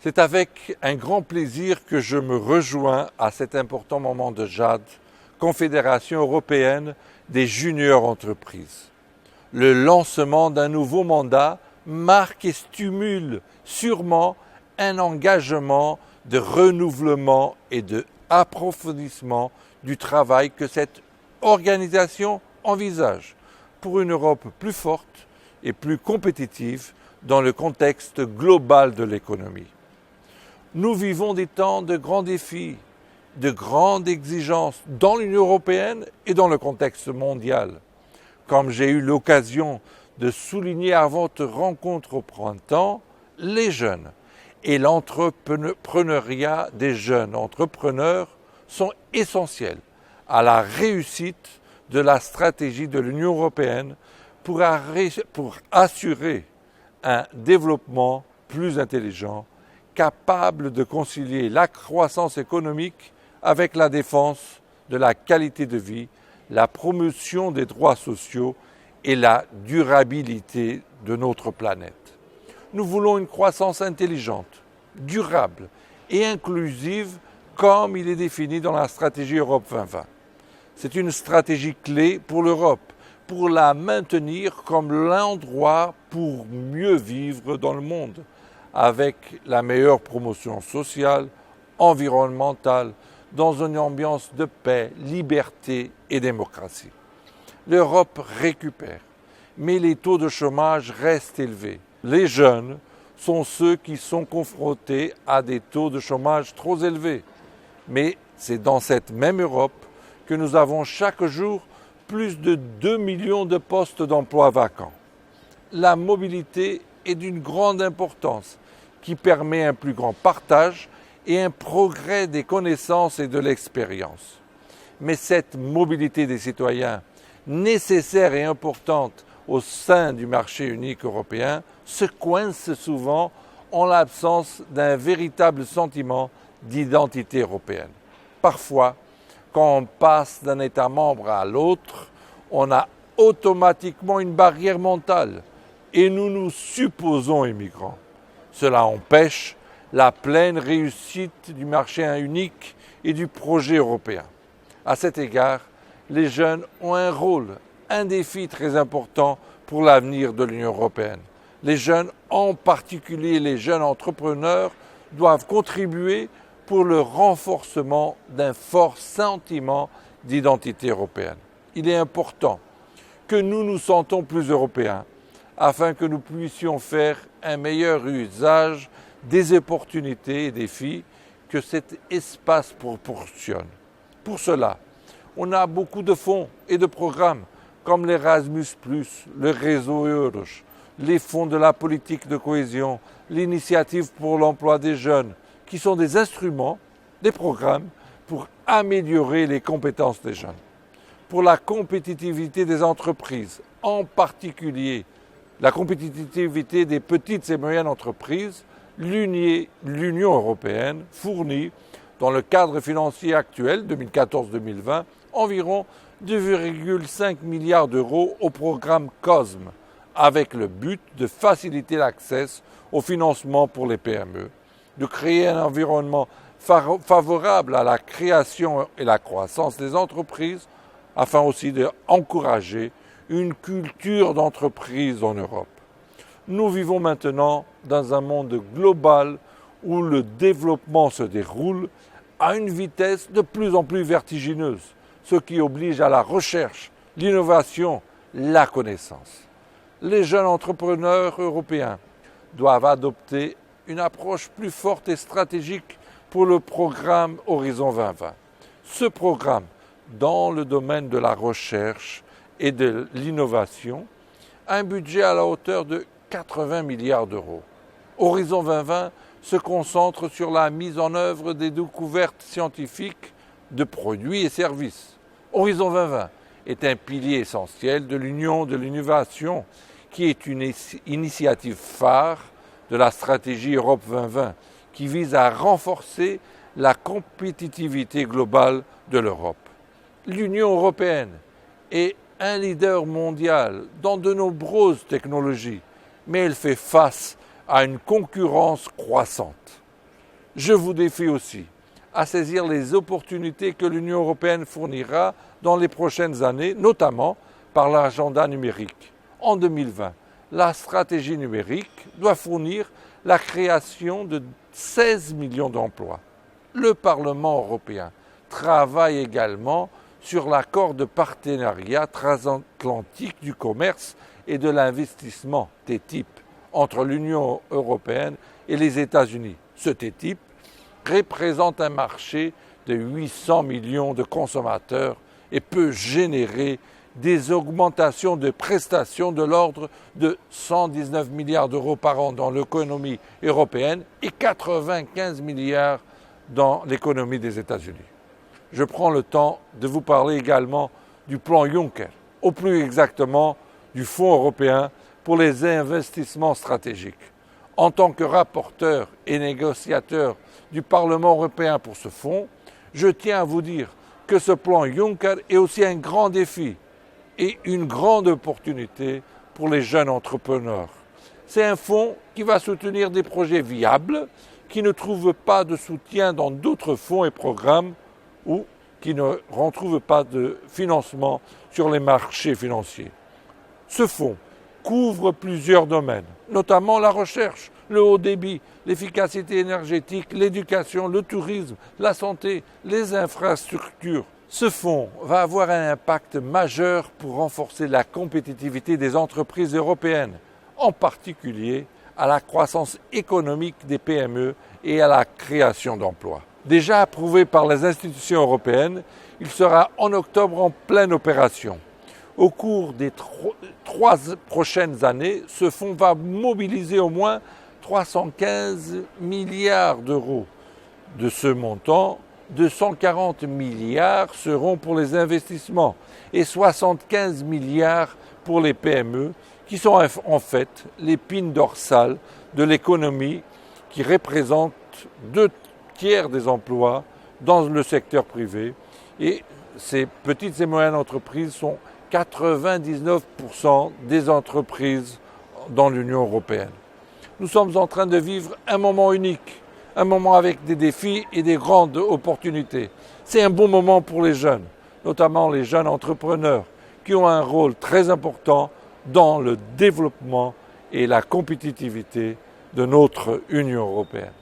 C'est avec un grand plaisir que je me rejoins à cet important moment de JAD, Confédération européenne des juniors entreprises. Le lancement d'un nouveau mandat marque et stimule sûrement un engagement de renouvellement et d'approfondissement du travail que cette organisation envisage pour une Europe plus forte et plus compétitive dans le contexte global de l'économie. Nous vivons des temps de grands défis, de grandes exigences dans l'Union européenne et dans le contexte mondial. Comme j'ai eu l'occasion de souligner à votre rencontre au printemps, les jeunes et l'entrepreneuriat des jeunes entrepreneurs sont essentiels à la réussite de la stratégie de l'Union européenne pour assurer un développement plus intelligent, capable de concilier la croissance économique avec la défense de la qualité de vie, la promotion des droits sociaux et la durabilité de notre planète. Nous voulons une croissance intelligente, durable et inclusive comme il est défini dans la stratégie Europe 2020. C'est une stratégie clé pour l'Europe, pour la maintenir comme l'endroit pour mieux vivre dans le monde, avec la meilleure promotion sociale, environnementale, dans une ambiance de paix, liberté et démocratie. L'Europe récupère, mais les taux de chômage restent élevés. Les jeunes sont ceux qui sont confrontés à des taux de chômage trop élevés. Mais c'est dans cette même Europe que nous avons chaque jour plus de 2 millions de postes d'emploi vacants. La mobilité est d'une grande importance qui permet un plus grand partage et un progrès des connaissances et de l'expérience. Mais cette mobilité des citoyens, nécessaire et importante au sein du marché unique européen, se coince souvent en l'absence d'un véritable sentiment d'identité européenne. Parfois, quand on passe d'un État membre à l'autre, on a automatiquement une barrière mentale et nous nous supposons immigrants. Cela empêche la pleine réussite du marché unique et du projet européen. À cet égard, les jeunes ont un défi très important pour l'avenir de l'Union européenne. Les jeunes, en particulier les jeunes entrepreneurs, doivent contribuer pour le renforcement d'un fort sentiment d'identité européenne. Il est important que nous nous sentons plus européens afin que nous puissions faire un meilleur usage des opportunités et défis que cet espace proportionne. Pour cela, on a beaucoup de fonds et de programmes comme l'Erasmus+, le réseau EUROS, les fonds de la politique de cohésion, l'initiative pour l'emploi des jeunes, qui sont des instruments, des programmes pour améliorer les compétences des jeunes. Pour la compétitivité des entreprises, en particulier la compétitivité des petites et moyennes entreprises, l'Union européenne fournit, dans le cadre financier actuel 2014-2020, environ 2,5 milliards d'euros au programme COSME, avec le but de faciliter l'accès au financement pour les PME, de créer un environnement favorable à la création et la croissance des entreprises, afin aussi d'encourager une culture d'entreprise en Europe. Nous vivons maintenant dans un monde global où le développement se déroule à une vitesse de plus en plus vertigineuse, ce qui oblige à la recherche, l'innovation, la connaissance. Les jeunes entrepreneurs européens doivent adopter une approche plus forte et stratégique pour le programme Horizon 2020. Ce programme, dans le domaine de la recherche et de l'innovation, a un budget à la hauteur de 80 milliards d'euros. Horizon 2020 se concentre sur la mise en œuvre des découvertes scientifiques de produits et services. Horizon 2020 est un pilier essentiel de l'Union de l'innovation, qui est une initiative phare de la stratégie Europe 2020, qui vise à renforcer la compétitivité globale de l'Europe. L'Union européenne est un leader mondial dans de nombreuses technologies, mais elle fait face à une concurrence croissante. Je vous défie aussi à saisir les opportunités que l'Union européenne fournira dans les prochaines années, notamment par l'agenda numérique. En 2020, la stratégie numérique doit fournir la création de 16 millions d'emplois. Le Parlement européen travaille également sur l'accord de partenariat transatlantique du commerce et de l'investissement TTIP entre l'Union européenne et les États-Unis. Ce TTIP représente un marché de 800 millions de consommateurs et peut générer des augmentations de prestations de l'ordre de 119 milliards d'euros par an dans l'économie européenne et 95 milliards dans l'économie des États-Unis. Je prends le temps de vous parler également du plan Juncker, ou plus exactement du Fonds européen pour les investissements stratégiques. En tant que rapporteur et négociateur du Parlement européen pour ce fonds, je tiens à vous dire que ce plan Juncker est aussi un grand défi et une grande opportunité pour les jeunes entrepreneurs. C'est un fonds qui va soutenir des projets viables qui ne trouvent pas de soutien dans d'autres fonds et programmes ou qui ne retrouvent pas de financement sur les marchés financiers. Ce fonds couvre plusieurs domaines, notamment la recherche, le haut débit, l'efficacité énergétique, l'éducation, le tourisme, la santé, les infrastructures. Ce fonds va avoir un impact majeur pour renforcer la compétitivité des entreprises européennes, en particulier à la croissance économique des PME et à la création d'emplois. Déjà approuvé par les institutions européennes, il sera en octobre en pleine opération. Au cours des 3 prochaines années, ce fonds va mobiliser au moins 315 milliards d'euros. De ce montant, 240 milliards seront pour les investissements et 75 milliards pour les PME, qui sont en fait l'épine dorsale de l'économie qui représente 2/3 des emplois dans le secteur privé. Et ces petites et moyennes entreprises sont 99% des entreprises dans l'Union européenne. Nous sommes en train de vivre un moment unique, un moment avec des défis et des grandes opportunités. C'est un bon moment pour les jeunes, notamment les jeunes entrepreneurs, qui ont un rôle très important dans le développement et la compétitivité de notre Union européenne.